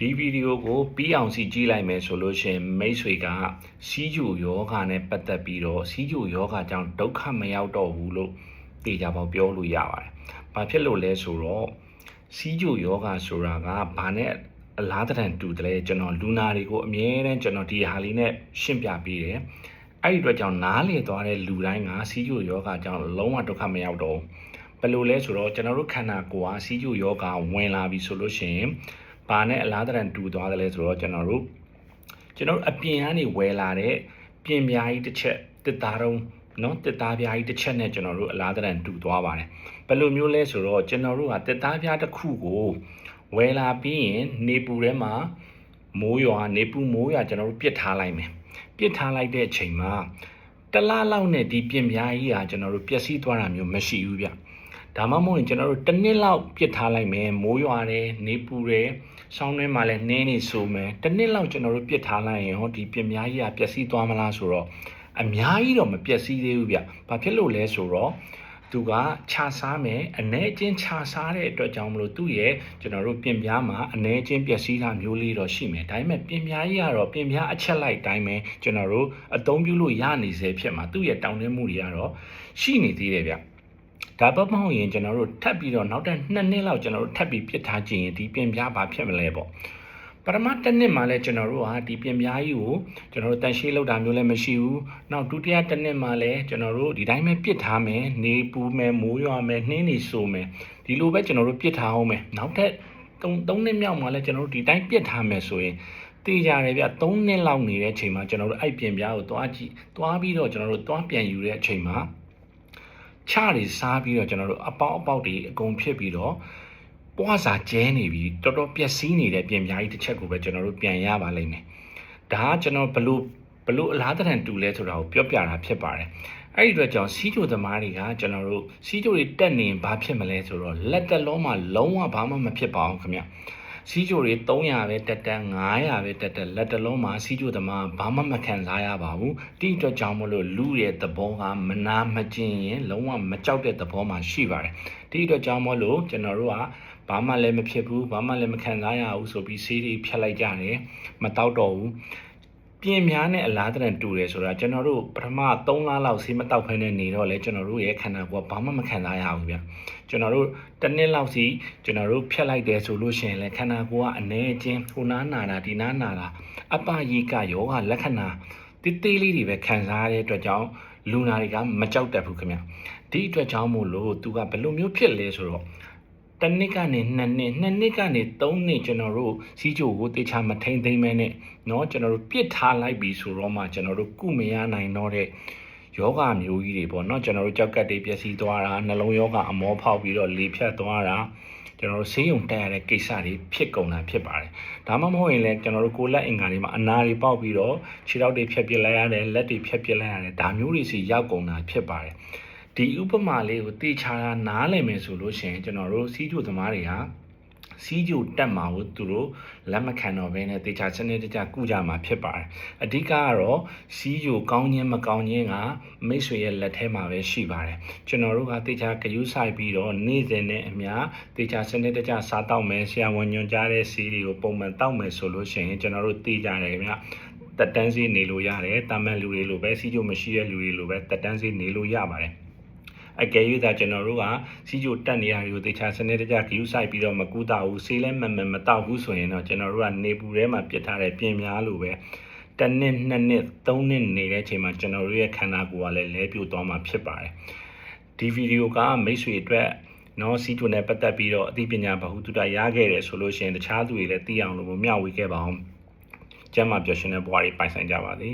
ဒီဗီဒီယိုကိုပြီးအောင်စီကြည့်လိုက်မယ်ဆိုလို့ရှိရင်မိတ်ဆွေကစီးကျူယောဂနဲ့ပတ်သက်ပြီးတော့စီးကျူယောဂကြောင့်ဒုက္ခမရောက်တော့ဘူးလို့သိကြပေါက်ပြောလို့ရပါတယ်။ဘာဖြစ်လို့လဲဆိုတော့စီးကျူယောဂဆိုတာကဘာနဲ့အလားတန်တူတယ်လဲကျွန်တော်လူနာတွေကိုအမြဲတမ်းကျွန်တော်ဒီဟာလေးနဲ့ရှင်းပြပေးတယ်။အဲ့ဒီအတွက်ကြောင့်နားလေသွားတဲ့လူတိုင်းကစီးကျူယောဂကြောင့်လုံးဝဒုက္ခမရောက်တော့ဘူး။ဘယ်လိုလဲဆိုတော့ကျွန်တော်တို့ခန္ဓာကိုယ်ကစီးကျူယောဂဝင်လာပြီဆိုလို့ရှိရင်ဘာနဲ့အလားတန်တူသွားတယ်လဲဆိုတော့ကျွန်တော်တို့အပြင်ကနေဝယ်လာတဲ့ပြင်ပြားကြီးတစ်ချက်တစ်သားတုံးနော်တစ်သားပြားကြီးတစ်ချက်နဲ့ကျွန်တော်တို့အလားတန်တူသွားပါတယ်ဘယ်လိုမျိုးလဲဆိုတော့ကျွန်တော်တို့ကတစ်သားပြားတစ်ခုကိုဝယ်လာပြီးရင်နေပူထဲမှာမိုးရွာနေပူမိုးရွာကျွန်တော်တို့ပြစ်ထားလိုက်မယ်ပြစ်ထားလိုက်တဲ့အချိန်မှာတလားလောက်နဲ့ဒီပြင်ပြားကြီးကကျွန်တော်တို့ပျက်စီးသွားတာမျိုးမရှိဘူးဗျဒါမှမဟုတ်ရင်ကျွန်တော်တို့တစ်နှစ်လောက်ပြစ်ထားလိုက်မယ်မိုးရွာတယ်နေပူတယ်ဆောင်းတွင်းမှာလည်းနှင်းနေဆိုမယ်တစ်နှစ်လောက်ကျွန်တော်တို့ပြစ်ထားလိုက်ရင်ဟောဒီပြင်များကြီးကပျက်စီးသွားမလားဆိုတော့အများကြီးတော့မပျက်စီးသေးဘူးဗျဘာဖြစ်လို့လဲဆိုတော့သူကခြာစားမယ်အနေချင်းခြာစားတဲ့အတွက်ကြောင့်မလို့သူ့ရဲ့ကျွန်တော်တို့ပြင်ပြားမှာအနေချင်းပျက်စီးတာမျိုးလေးတော့ရှိမယ်ဒါပေမဲ့ပြင်ပြားကြီးကတော့ပြင်ပြားအချက်လိုက်တိုင်းပဲကျွန်တော်တို့အသုံးပြုလို့ရနေစေဖြစ်မှာသူ့ရဲ့တောင်းတမှုတွေကတော့ရှိနေသေးတယ်ဗျဒါပေမဲ့မဟုတ်ရင်ကျွန်တော်တို့ထပ်ပြီးတော့နောက်ထပ်2နှစ်လောက်ကျွန်တော်တို့ထပ်ပြီးပြစ်ထားကြည့်ရင်ဒီပြင်ပြားဘာဖြစ်မလဲပေါ့ပထမတစ်နှစ်မှာလည်းကျွန်တော်တို့ဟာဒီပြင်ပြားကြီးကိုကျွန်တော်တို့တန်ရှင်းလောက်တာမျိုးလည်းမရှိဘူးနောက်ဒုတိယတစ်နှစ်မှာလည်းကျွန်တော်တို့ဒီတိုင်းပဲပြစ်ထားမယ်နေပူမယ်မိုးရွာမယ်နှင်းနေဆိုမယ်ဒီလိုပဲကျွန်တော်တို့ပြစ်ထားအောင်မယ်နောက်ထပ်3နှစ်မြောက်မှာလည်းကျွန်တော်တို့ဒီတိုင်းပြစ်ထားမယ်ဆိုရင်တေးကြတယ်ဗျ3နှစ်လောက်နေတဲ့အချိန်မှာကျွန်တော်တို့အဲ့ပြင်ပြားကိုသွားပြီးတော့ကျွန်တော်တို့သွားပြန်ယူတဲ့အချိန်မှာချတွေစားပြီးတော့ကျွန်တော်တို့အပေါက်တွေအကုန်ဖြစ်ပြီးတော့ပွားစာကျဲနေပြီးတော်တော်ပျက်စီးနေတဲ့ပြင်ပြားကြီးတစ်ချက်ကိုပဲကျွန်တော်တို့ပြန်ရပါလိမ့်မယ်ဒါကကျွန်တော်ဘလို့အလားတန်တူလဲဆိုတာကိုပြောပြတာဖြစ်ပါတယ်အဲ့ဒီအတွက်ကြောင့်စီးကျိုသမားတွေကကျွန်တော်တို့စီးကျိုတွေတက်နေဘာဖြစ်မလဲဆိုတော့လက်တလုံးမှာလုံးဝဘာမှမဖြစ်ပါဘူးခင်ဗျစီးကျိုတွေ300ပဲတက်တက်900ပဲတက်တက်လက်တလုံးမှာစီးကျိုသမားဘာမှမခံစားရပါဘူးဒီအတွက်ကြောင့်မလို့လူရဲ့သဘောကမနာမကျင်ရင်လုံးဝမကြောက်တဲ့သဘောမှရှိပါတယ်ဒီအတွက်ကြောင့်မလို့ကျွန်တော်တို့ကဘာမှလည်းမဖြစ်ဘူးဘာမှလည်းမခံစားရဘူးဆိုပြီးဆေးတွေဖြတ်လိုက်ကြတယ်မတောက်တော့ဘူးပြင်များနဲ့အလားတန်တူတယ်ဆိုတာကျွန်တော်တို့ပထမ3လလောက်ဆေးမတောက်ဖ ೇನೆ နေတော့လေကျွန်တော်တို့ရဲ့ခန္ဓာကိုယ်ကဘာမှမခံစားရဘူးဗျကျွန်တော်တို့တစ်နှစ်လောက်စီကျွန်တော်တို့ဖြတ်လိုက်တယ်ဆိုလို့ရှိရင်လေခန္ဓာကိုယ်ကအနေချင်းဟိုနားနာတာဒီနားနာတာအပယိကယောဂလက္ခဏာတိတိလေးတွေပဲခံစားရတဲ့အတွက်ကြောင့်လူနာတွေကမကြောက်တတ်ဘူးခင်ဗျဒီအတွက်ကြောင့်မို့လို့သူကဘယ်လိုမျိုးဖြစ်လဲဆိုတော့တနစ်ကနေ2နှစ်ကနေ3နှစ်ကျွန်တော်တို့စီးချိုကိုတေချာမထိန်သိမ့်မဲနဲ့เนาะကျွန်တော်တို့ပြစ်ထားလိုက်ပြီဆိုတော့မှကျွန်တော်တို့ကုမရနိုင်တော့တဲ့ယောဂမျိုးကြီးတွေပေါ့เนาะကျွန်တော်တို့ကြောက်ကတ်တွေပျက်စီးသွားတာနှလုံးယောဂအမောဖောက်ပြီးတော့လေဖြတ်သွားတာကျွန်တော်တို့ဆေးရုံတက်ရတဲ့ကိစ္စတွေဖြစ်ကုန်တာဖြစ်ပါတယ်ဒါမှမဟုတ်ရင်လည်းကျွန်တော်တို့ကိုယ်လက်အင်္ဂါတွေမှာအနာတွေပေါက်ပြီးတော့ခြေထောက်တွေဖြတ်ပစ်လိုက်ရတယ်လက်တွေဖြတ်ပစ်လိုက်ရတယ်ဒါမျိုးတွေစီရောက်ကုန်တာဖြစ်ပါတယ်ဒီဥပမာလေးကိုတေချာနားလည်မယ်ဆိုလို့ရှိရင်ကျွန်တော်တို့စီးကျိုသမားတွေဟာစီးကျိုတက်မှာကိုသူတို့လက်မခံတော့ဘဲနဲ့တေချာစနစ်တကျကုကြမှာဖြစ်ပါတယ်အဓိကကတော့စီးကျိုကောင်းခြင်းမကောင်းခြင်းကမိတ်ဆွေရဲ့လက်ထဲမှာပဲရှိပါတယ်ကျွန်တော်တို့ကတေချာဂရုစိုက်ပြီးတော့နေ့စဉ်နဲ့အမျှတေချာစနစ်တကျစားတောက်မယ်ဆရာဝန်ညွှန်ကြားတဲ့စီးတွေကိုပုံမှန်တောက်မယ်ဆိုလို့ရှိရင်ကျွန်တော်တို့သိကြတယ်ခင်ဗျတက်တန်းစီနေလို့ရတယ်တာမန်လူတွေလိုပဲစီးကျိုမရှိတဲ့လူတွေလိုပဲတက်တန်းစီနေလို့ရပါတယ်အကယ်၍သာကျွန်တော်တို့ကစီးကျိုတက်နေရတွေကိုတေချာစနစ်တကျဂရုစိုက်ပြီးတော့မကူတာဘူးဆေးလည်းမတောက်ဘူးဆိုရင်တော့ကျွန်တော်တို့ကနေပူထဲမှာပြစ်ထားတဲ့ပြင်များလိုပဲတစ်နှစ်2နှစ်3နှစ်နေတဲ့အချိန်မှာကျွန်တော်တို့ရဲ့ခန္ဓာကိုယ်ကလည်းလဲပြိုသွားမှာဖြစ်ပါတယ်ဒီဗီဒီယိုကမိတ်ဆွေအတွက်နော်စီးကျိုနဲ့ပတ်သက်ပြီးတော့အသိပညာဗဟုသုတရခဲ့တယ်ဆိုလို့ရှိရင်တခြားသူတွေလည်းသိအောင်လို့မျှဝေခဲ့ပါအောင်ကျမ်းမာပျော်ရွှင်တဲ့ဘဝတွေပိုင်ဆိုင်ကြပါစေ